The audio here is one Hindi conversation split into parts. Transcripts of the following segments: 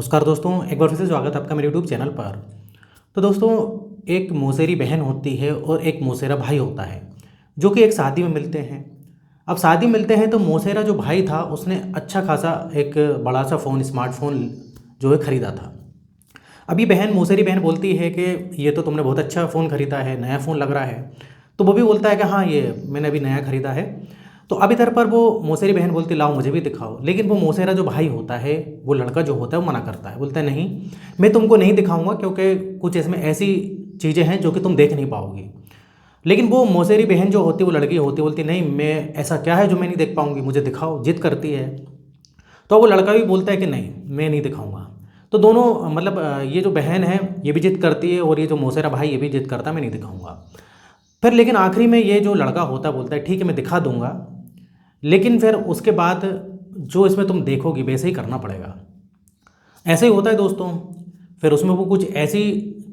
नमस्कार दोस्तों, एक बार फिर से स्वागत है आपका मेरे यूट्यूब चैनल पर। तो दोस्तों, एक मौसेरी बहन होती है और एक मौसेरा भाई होता है जो कि एक शादी में मिलते हैं। अब शादी में मिलते हैं तो मौसेरा जो भाई था उसने अच्छा खासा एक बड़ा सा फ़ोन, स्मार्टफोन जो है ख़रीदा था। अब ये बहन, मौसेरी बहन बोलती है कि ये तो तुमने बहुत अच्छा फ़ोन ख़रीदा है, नया फ़ोन लग रहा है। तो वो भी बोलता है कि हाँ, ये मैंने अभी नया ख़रीदा है। तो अब इधर पर वो मौसेरी बहन बोलती, लाओ मुझे भी दिखाओ। लेकिन वो मौसेरा जो भाई होता है, वो लड़का जो होता है, वो मना करता है, बोलता है नहीं, मैं तुमको नहीं दिखाऊंगा क्योंकि कुछ इसमें ऐसी चीज़ें हैं जो कि तुम देख नहीं पाओगी। लेकिन वो मौसेरी बहन जो होती है, वो लड़की होती है, बोलती नहीं, मैं ऐसा क्या है जो मैं नहीं देख पाऊंगी, मुझे दिखाओ, जिद करती है। तो वो लड़का भी बोलता है कि नहीं, मैं नहीं दिखाऊंगा। तो दोनों मतलब ये जो बहन है ये भी जिद करती है और ये जो मौसेरा भाई ये भी जिद करता है, मैं नहीं दिखाऊंगा। फिर लेकिन आखिरी में ये जो लड़का होता है बोलता है ठीक है, मैं दिखा दूंगा, लेकिन फिर उसके बाद जो इसमें तुम देखोगी वैसे ही करना पड़ेगा। ऐसे ही होता है दोस्तों। फिर उसमें वो कुछ ऐसी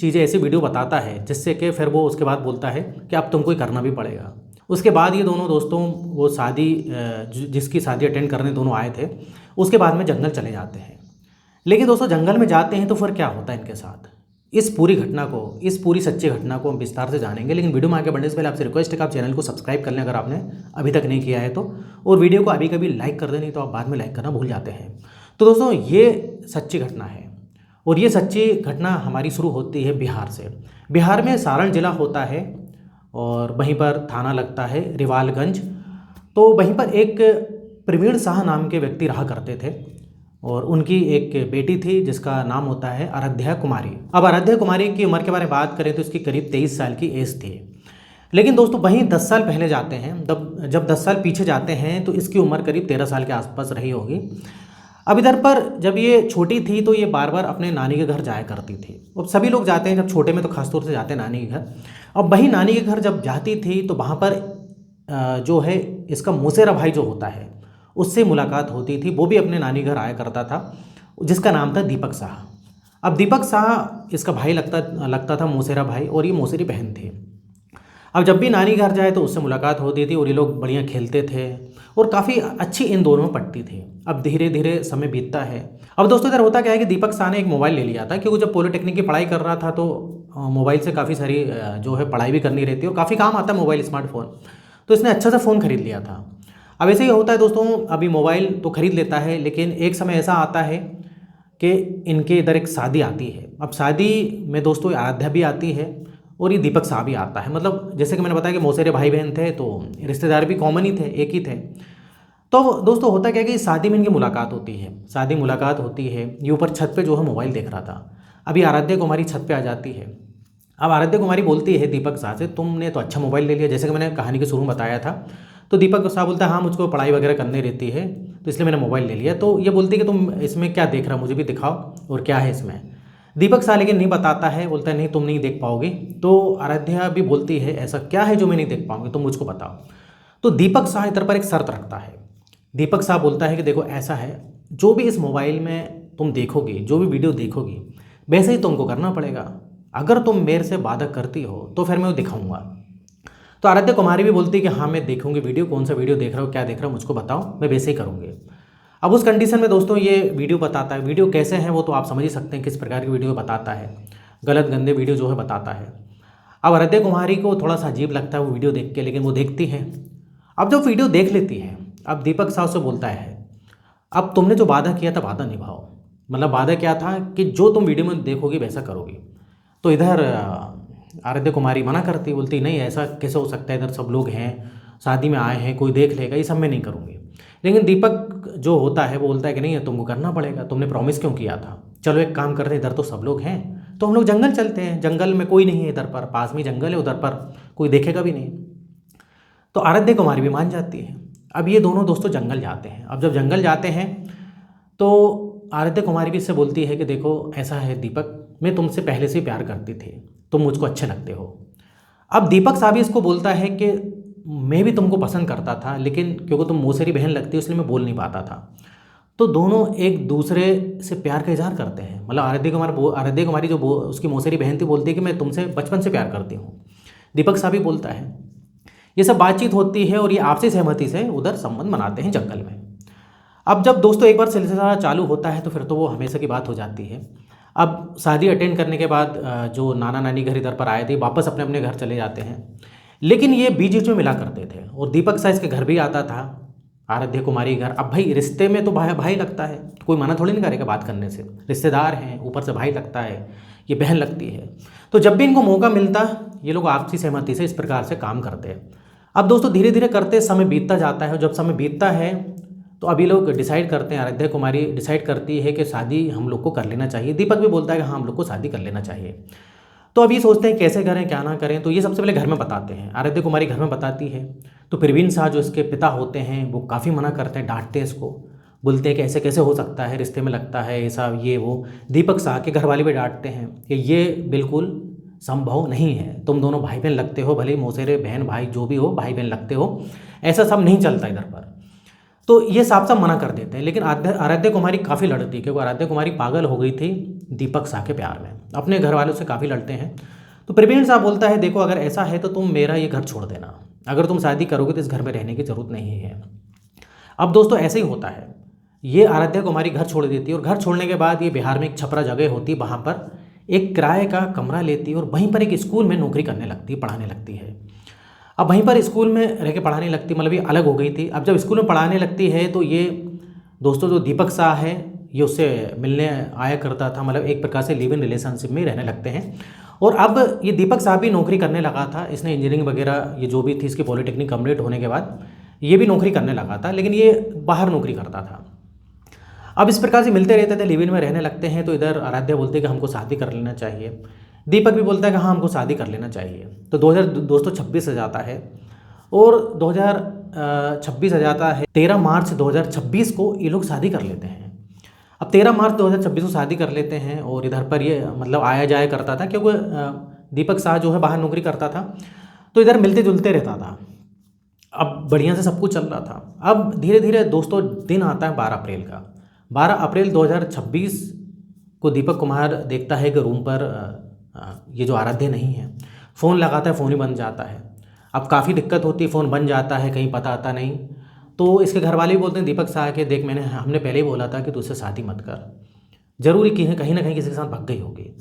चीज़ें, ऐसी वीडियो बताता है जिससे कि फिर वो उसके बाद बोलता है कि अब तुमको ही करना भी पड़ेगा। उसके बाद ये दोनों दोस्तों वो शादी जिसकी शादी अटेंड करने दोनों आए थे, उसके बाद में जंगल चले जाते हैं। लेकिन दोस्तों, जंगल में जाते हैं तो फिर क्या होता है इनके साथ, इस पूरी घटना को, इस पूरी सच्ची घटना को हम विस्तार से जानेंगे। लेकिन वीडियो में आगे बढ़ने से पहले आपसे रिक्वेस्ट है कि आप चैनल को सब्सक्राइब कर लें अगर आपने अभी तक नहीं किया है तो, और वीडियो को अभी कभी लाइक कर दें, नहीं तो आप बाद में लाइक करना भूल जाते हैं। तो दोस्तों, ये सच्ची घटना है और ये सच्ची घटना हमारी शुरू होती है बिहार से। बिहार में सारण जिला होता है और वहीं पर थाना लगता है रिवालगंज। तो वहीं पर एक प्रवीण शाह नाम के व्यक्ति रहा करते थे और उनकी एक बेटी थी जिसका नाम होता है आराध्या कुमारी। अब आराध्या कुमारी की उम्र के बारे में बात करें तो इसकी करीब 23 साल की एज थी। लेकिन दोस्तों, वहीं 10 साल पहले जाते हैं, जब 10 साल पीछे जाते हैं तो इसकी उम्र करीब 13 साल के आसपास रही होगी। अब इधर पर जब ये छोटी थी तो ये बार बार अपने नानी के घर जाया करती थी। अब सभी लोग जाते हैं जब छोटे में, तो खासतौर से जाते हैं नानी के घर। अब वही नानी के घर जब जाती थी तो वहाँ पर जो है इसका मौसेरा भाई जो होता है उससे मुलाकात होती थी। वो भी अपने नानी घर आया करता था, जिसका नाम था दीपक शाह। अब दीपक शाह इसका भाई लगता लगता था, मौसेरा भाई, और ये मौसेरी बहन थी। अब जब भी नानी घर जाए तो उससे मुलाकात होती थी और ये लोग बढ़िया खेलते थे और काफ़ी अच्छी इन दोनों में पड़ती थी। अब धीरे धीरे समय बीतता है। अब दोस्तों, इधर होता क्या है कि दीपक शाह ने एक मोबाइल ले लिया था, क्योंकि जब पॉलिटेक्निक की पढ़ाई कर रहा था तो मोबाइल से काफ़ी सारी जो है पढ़ाई भी करनी रहती है और काफ़ी काम आता है मोबाइल, स्मार्टफोन। तो इसने अच्छा सा फ़ोन खरीद लिया था। अब ऐसे ही होता है दोस्तों, अभी मोबाइल तो खरीद लेता है, लेकिन एक समय ऐसा आता है कि इनके इधर एक शादी आती है। अब शादी में दोस्तों आराध्या भी आती है और ये दीपक शाह भी आता है। मतलब जैसे कि मैंने बताया कि मौसेरे भाई बहन थे तो रिश्तेदार भी कॉमन ही थे, एक ही थे। तो दोस्तों, होता क्या है कि शादी में इनकी मुलाकात होती है। शादी मुलाकात होती है, ये ऊपर छत पे जो है मोबाइल देख रहा था। अभी आराध्या कुमारी छत पे आ जाती है। अब आराध्या कुमारी बोलती है दीपक शाह से, तुमने तो अच्छा मोबाइल ले लिया, जैसे कि मैंने कहानी के शुरू में बताया था। तो दीपक शाह बोलता है हाँ, मुझको पढ़ाई वगैरह करनी रहती है तो इसलिए मैंने मोबाइल ले लिया। तो ये बोलती है कि तुम इसमें क्या देख रहा, मुझे भी दिखाओ और क्या है इसमें। दीपक शाह लेकिन नहीं बताता है, बोलता है नहीं, तुम नहीं देख पाओगे। तो आराध्या भी बोलती है ऐसा क्या है जो मैं नहीं देख पाऊंगी, तुम मुझको बताओ। तो दीपक शाह इधर पर एक शर्त रखता है। दीपक शाह बोलता है कि देखो ऐसा है, जो भी इस मोबाइल में तुम देखोगी, जो भी वीडियो देखोगी, वैसे ही तुमको करना पड़ेगा। अगर तुम मेरे से वादा करती हो तो फिर मैं वो दिखाऊंगा। तो आराध्या कुमारी भी बोलती है कि हाँ, मैं देखूंगी वीडियो, कौन सा वीडियो देख रहा हो, क्या देख रहा हो, मुझको बताओ, मैं वैसे ही करूँगी। अब उस कंडीशन में दोस्तों ये वीडियो बताता है। वीडियो कैसे हैं वो तो आप समझ ही सकते हैं, किस प्रकार की वीडियो बताता है। गलत गंदे वीडियो जो है बताता है। अब आराध्या कुमारी को थोड़ा सा अजीब लगता है वो वीडियो देख के, लेकिन वो देखती है। अब जब वीडियो देख लेती है, अब दीपक साहब से बोलता है अब तुमने जो वादा किया था वादा निभाओ। मतलब वादा क्या था कि जो तुम वीडियो में देखोगी वैसा करोगी। तो इधर आराध्या कुमारी मना करती, बोलती नहीं, ऐसा कैसे हो सकता है, इधर सब लोग हैं, शादी में आए हैं, कोई देख लेगा, ये सब मैं नहीं करूँगी। लेकिन दीपक जो होता है वो बोलता है कि नहीं, तुमको करना पड़ेगा, तुमने प्रॉमिस क्यों किया था। चलो एक काम करते हैं, इधर तो सब लोग हैं तो हम लोग जंगल चलते हैं, जंगल में कोई नहीं है, इधर पर पास में जंगल है, उधर पर कोई देखेगा भी नहीं। तो आराध्या कुमारी भी मान जाती है। अब ये दोनों दोस्तों जंगल जाते हैं। अब जब जंगल जाते हैं तो आराध्या कुमारी भी इससे बोलती है कि देखो ऐसा है दीपक, मैं तुमसे पहले से ही प्यार करती थी, तुम मुझको अच्छे लगते हो। अब दीपक साहब इसको बोलता है कि मैं भी तुमको पसंद करता था, लेकिन क्योंकि तुम मौसेरी बहन लगती हो इसलिए मैं बोल नहीं पाता था। तो दोनों एक दूसरे से प्यार का इजहार करते हैं। मतलब आराध्या कुमारी जो उसकी मौसेरी बहन थी बोलती है कि मैं तुमसे बचपन से प्यार करती हूँ। दीपक साहब भी बोलता है। ये सब बातचीत होती है और ये आपसी सहमति से उधर संबंध बनाते हैं जंगल में। अब जब दोस्तों एक बार सिलसिला चालू होता है तो फिर तो वो हमेशा की बात हो जाती है। अब शादी अटेंड करने के बाद जो नाना नानी घर इधर पर आए थे वापस अपने अपने घर चले जाते हैं, लेकिन ये बीच बीच में मिला करते थे और दीपक सा इसके घर भी आता था, आराध्य कुमारी घर। अब भाई रिश्ते में तो भाई भाई लगता है, कोई मना थोड़ी नहीं करेगा बात करने से, रिश्तेदार हैं, ऊपर से भाई लगता है, ये बहन लगती है। तो जब भी इनको मौका मिलता ये लोग आपसी सहमति से इस प्रकार से काम करते हैं। अब दोस्तों धीरे धीरे करते समय बीतता जाता है और जब समय बीतता है तो अभी लोग डिसाइड करते हैं, आराध्या कुमारी डिसाइड करती है कि शादी हम लोग को कर लेना चाहिए। दीपक भी बोलता है कि हाँ हम लोग को शादी कर लेना चाहिए। तो अभी सोचते हैं कैसे करें क्या ना करें, तो ये सबसे पहले घर में बताते हैं, आराध्या कुमारी घर में बताती है। तो प्रवीण शाह जो इसके पिता होते हैं वो काफ़ी मना करते हैं, डांटते हैं इसको, बोलते हैं कि ऐसे कैसे हो सकता है, रिश्ते में लगता है ऐसा ये वो। दीपक शाह के घर वाले भी डांटते हैं कि ये बिल्कुल संभव नहीं है, तुम दोनों भाई बहन लगते हो, भले ही मौसेरे बहन भाई जो भी हो भाई बहन लगते हो, ऐसा सब नहीं चलता इधर पर। तो ये साफ साफ मना कर देते हैं। लेकिन आराध्या कुमारी काफ़ी लड़ती है क्योंकि आराध्या कुमारी पागल हो गई थी दीपक शाह के प्यार में, अपने घर वालों से काफ़ी लड़ते हैं। तो प्रवीण शाह बोलता है देखो अगर ऐसा है तो तुम मेरा ये घर छोड़ देना, अगर तुम शादी करोगे तो इस घर में रहने की ज़रूरत नहीं है। अब दोस्तों ऐसे ही होता है, ये आराध्या कुमारी घर छोड़ देती है और घर छोड़ने के बाद ये बिहार में एक छपरा जगह होती है, वहाँ पर एक किराए का कमरा लेती है और वहीं पर एक स्कूल में नौकरी करने लगती है, पढ़ाने लगती है। अब वहीं पर स्कूल में रह के पढ़ाने लगती, मतलब ये अलग हो गई थी। अब जब स्कूल में पढ़ाने लगती है तो ये दोस्तों जो दीपक शाह है ये उससे मिलने आया करता था, मतलब एक प्रकार से लिव इन रिलेशनशिप में रहने लगते हैं। और अब ये दीपक शाह भी नौकरी करने लगा था, इसने इंजीनियरिंग वगैरह ये जो भी थी इसकी पॉलिटेक्निक कंप्लीट होने के बाद ये भी नौकरी करने लगा था, लेकिन ये बाहर नौकरी करता था। अब इस प्रकार से मिलते रहते थे, लिव इन में रहने लगते हैं। तो इधर आराध्या बोलते हैं कि हमको शादी कर लेना चाहिए, दीपक भी बोलता है कि हाँ हमको शादी कर लेना चाहिए। तो 2026 आ जाता है और 2026 आ जाता है, 13 मार्च 2026 को ये लोग शादी कर लेते हैं। अब 13 मार्च 2026 को शादी कर लेते हैं और इधर पर ये मतलब आया जाया करता था क्योंकि दीपक शाह जो है बाहर नौकरी करता था, तो इधर मिलते जुलते रहता था। अब बढ़िया से सब कुछ चल रहा था। अब धीरे धीरे दोस्तों दिन आता है 12 अप्रैल का। 12 अप्रैल 2026 को दीपक कुमार देखता है कि रूम पर ये जो आराध्य नहीं है, फ़ोन लगाता है, फ़ोन ही बन जाता है। अब काफ़ी दिक्कत होती है, फ़ोन बन जाता है, कहीं पता आता नहीं। तो इसके घर वाले भी बोलते हैं दीपक शाह के देख हमने पहले ही बोला था कि तू उससे शादी मत कर, जरूरी कि कहीं ना कहीं किसी के साथ भाग गई होगी।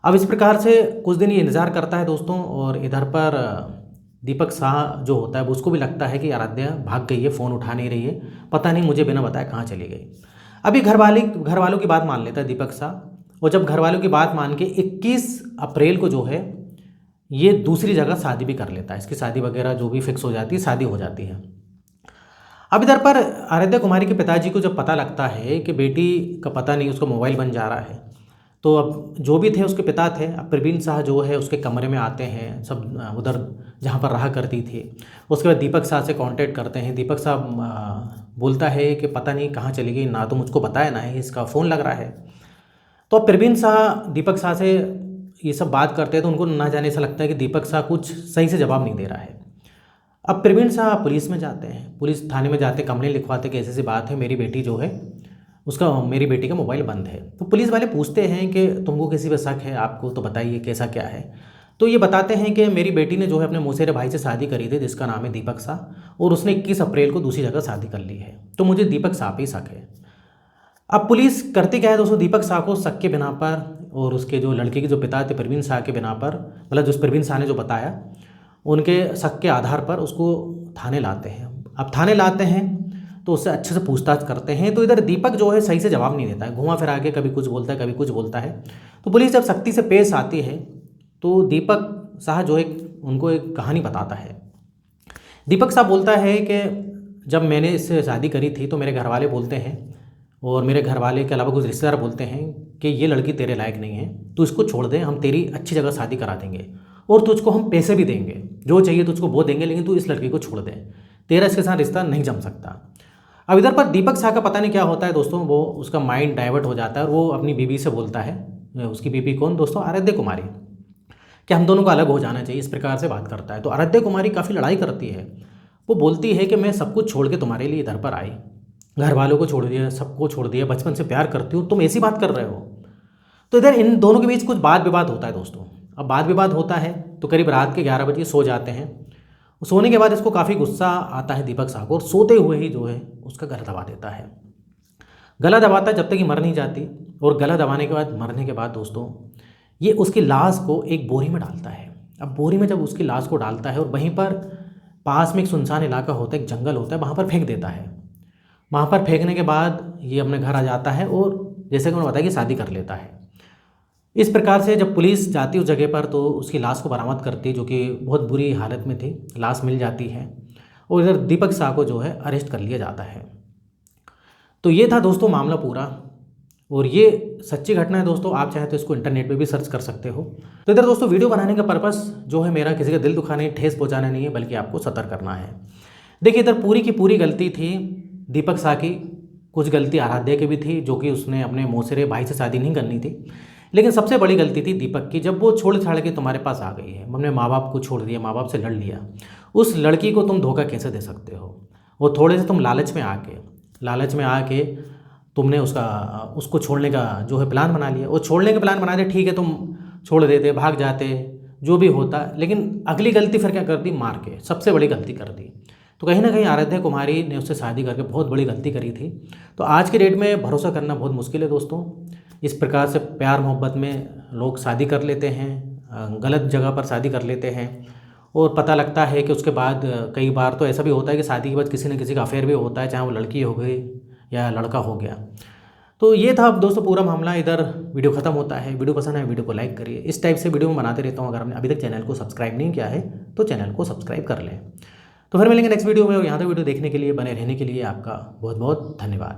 अब इस प्रकार से कुछ दिन ये इंतज़ार करता है दोस्तों, और इधर पर दीपक शाह जो होता है वो उसको भी लगता है कि आराध्या भाग गई है, फ़ोन उठा नहीं रही है, पता नहीं मुझे बिना बताए कहाँ चली गई। अभी घर वालों की बात मान लेता है दीपक शाह, और जब घर वालों की बात मान के 21 अप्रैल को जो है ये दूसरी जगह शादी भी कर लेता है। इसकी शादी वगैरह जो भी फिक्स हो जाती है, शादी हो जाती है। अब इधर पर आराध्या कुमारी के पिताजी को जब पता लगता है कि बेटी का पता नहीं उसका मोबाइल बन जा रहा है, तो अब जो भी थे उसके पिता थे, अब प्रवीण शाह जो है उसके कमरे में आते हैं, सब उधर जहाँ पर रहा करती थी। उसके बाद दीपक शाह से कांटेक्ट करते हैं। दीपक शाह बोलता है कि पता नहीं कहाँ चली गई, ना तो मुझको बताया ना ही इसका फ़ोन लग रहा है। तो अब प्रवीण शाह दीपक शाह से ये सब बात करते हैं तो उनको ना जाने ऐसा लगता है कि दीपक शाह कुछ सही से जवाब नहीं दे रहा है। अब प्रवीण शाह पुलिस में जाते हैं, पुलिस थाने में जाते, कंप्लेन लिखवाते कि ऐसी ऐसी बात है, मेरी बेटी जो है मेरी बेटी का मोबाइल बंद है। तो पुलिस वाले पूछते हैं कि तुमको किसी पे शक है, आपको तो बताइए कैसा क्या है। तो ये बताते हैं कि मेरी बेटी ने जो है अपने मौसेरे भाई से शादी करी थी जिसका नाम है दीपक शाह, और उसने 21 अप्रैल को दूसरी जगह शादी कर ली है, तो मुझे दीपक शाह पे ही शक है। अब पुलिस करती क्या है दोस्तों, दीपक शाह को शक के बिना पर और उसके जो लड़के के जो पिता थे प्रवीण शाह के बिना पर, मतलब जो प्रवीण शाह ने जो बताया उनके शक के आधार पर उसको थाने लाते हैं। अब थाने लाते हैं तो उससे अच्छे से पूछताछ करते हैं। तो इधर दीपक जो है सही से जवाब नहीं देता है, घुमा फिरा के कभी कुछ बोलता है कभी कुछ बोलता है। तो पुलिस जब सख्ती से पेश आती है तो दीपक शाह जो उनको एक कहानी बताता है। दीपक शाह बोलता है कि जब मैंने इससे शादी करी थी तो मेरे घर वाले बोलते हैं, और मेरे घर वाले के अलावा कुछ रिश्तेदार बोलते हैं कि ये लड़की तेरे लायक नहीं है, तू इसको छोड़ दे, हम तेरी अच्छी जगह शादी करा देंगे और तुझको हम पैसे भी देंगे, जो चाहिए तुझको वो देंगे, लेकिन तू इस लड़की को छोड़ दे, तेरा इसके साथ रिश्ता नहीं जम सकता। अब इधर पर दीपक शाह का पता नहीं क्या होता है दोस्तों, वो उसका माइंड डाइवर्ट हो जाता है और वो अपनी बीवी से बोलता है, उसकी बीवी कौन दोस्तों, आराध्या कुमारी, कि हम दोनों को अलग हो जाना चाहिए, इस प्रकार से बात करता है। तो आराध्या कुमारी काफ़ी लड़ाई करती है, वो बोलती है कि मैं सब कुछ छोड़ के तुम्हारे लिए इधर पर आई, घर वालों को छोड़ दिया, सबको छोड़ दिया, बचपन से प्यार करती हूँ, तुम ऐसी बात कर रहे हो। तो इधर इन दोनों के बीच कुछ वाद विवाद होता है दोस्तों। अब वाद विवाद होता है तो करीब रात के 11 बजे सो जाते हैं। सोने के बाद इसको काफ़ी गुस्सा आता है दीपक शाह को, और सोते हुए ही जो है उसका घर दबा देता है। गला दबाता है जब तक कि मर नहीं जाती, और गला दबाने के बाद, मरने के बाद दोस्तों, ये उसकी लाश को एक बोरी में डालता है। अब बोरी में जब उसकी लाश को डालता है और वहीं पर पास में एक सुनसान इलाका होता है, एक जंगल होता है, वहाँ पर फेंक देता है। वहाँ पर फेंकने के बाद ये अपने घर आ जाता है और जैसे कि उन्होंने बताया कि शादी कर लेता है। इस प्रकार से जब पुलिस जाती है उस जगह पर तो उसकी लाश को बरामद करती है, जो कि बहुत बुरी हालत में थी। लाश मिल जाती है और इधर दीपक शाह को जो है अरेस्ट कर लिया जाता है। तो ये था दोस्तों मामला पूरा, और ये सच्ची घटना है दोस्तों। आप चाहें तो इसको इंटरनेट पे भी सर्च कर सकते हो। तो इधर दोस्तों वीडियो बनाने का पर्पस जो है मेरा किसी का दिल दुखाने, ठेस पहुंचाना नहीं है, बल्कि आपको सतर्क करना है। देखिए, इधर पूरी की पूरी गलती थी दीपक शाह की। कुछ गलती आराध्या की भी थी, जो कि उसने अपने मौसेरे भाई से शादी नहीं करनी थी। लेकिन सबसे बड़ी गलती थी दीपक की, जब वो छोड़ छाड़ के तुम्हारे पास आ गई है। हमने माँ बाप को छोड़ दिया, माँ बाप से लड़ लिया। उस लड़की को तुम धोखा कैसे दे सकते हो? वो थोड़े से तुम लालच में आके तुमने उसको छोड़ने का जो है प्लान बना लिया। वो छोड़ने का प्लान बना दिया, ठीक है, तुम छोड़ देते, भाग जाते, जो भी होता। लेकिन अगली गलती फिर क्या कर दी? मार के सबसे बड़ी गलती कर दी। तो कहीं ना कहीं आराध्या कुमारी ने उससे शादी करके बहुत बड़ी गलती करी थी। तो आज के डेट में भरोसा करना बहुत मुश्किल है दोस्तों। इस प्रकार से प्यार मोहब्बत में लोग शादी कर लेते हैं, गलत जगह पर शादी कर लेते हैं, और पता लगता है कि उसके बाद कई बार तो ऐसा भी होता है कि शादी के बाद किसी न किसी का अफेयर भी होता है, चाहे वो लड़की हो गई या लड़का हो गया। तो ये था दोस्तों पूरा मामला। इधर वीडियो खत्म होता है। वीडियो पसंद है वीडियो को लाइक करिए। इस टाइप से वीडियो मैं बनाते रहता हूँ। अगर आपने अभी तक चैनल को सब्सक्राइब नहीं किया है तो चैनल को सब्सक्राइब कर लें। तो फिर मिलेंगे नेक्स्ट वीडियो में, और यहाँ तक वीडियो देखने के लिए, बने रहने के लिए आपका बहुत बहुत धन्यवाद।